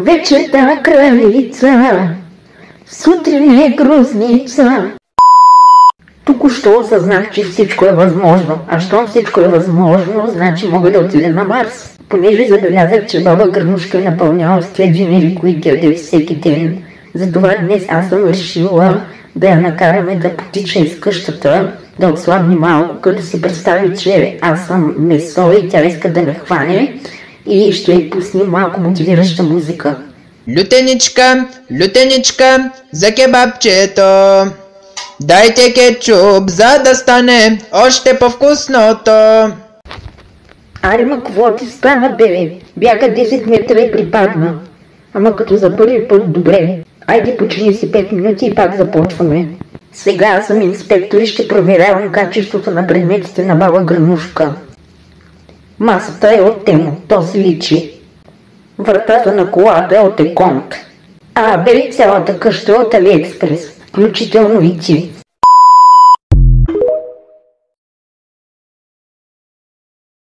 Вечерта кралица, сутрин е грозница. Току-що осъзнах, че всичко е възможно. А щом всичко е възможно, значи мога да отида на Марс. Понеже забелязах, че баба Гърнушка е напълнява с тведжени уикенди всеки ден. Затова днес аз съм решила да я накараме да потича из къщата, да отслабни малко, като си представи, че аз съм месо и тя иска да ме хване и ще й пусне малко мотивираща музика. Лютеничка, лютеничка, за кебабчето. Дайте кетчуп, за да стане още по-вкусното. Аре, ма какво ти стана, бебе? Бяха 10 метра и припадна. Ама като за първи път добре. Айде почини си 5 минути и пак започваме. Сега аз съм инспектор и ще проверявам качеството на предметите на баба Гърнушка. Масата е от Темо, то се личи. Вратата на колата е от Еконт. А, бе, цялата къща е от Алиекспрес, включително и ти.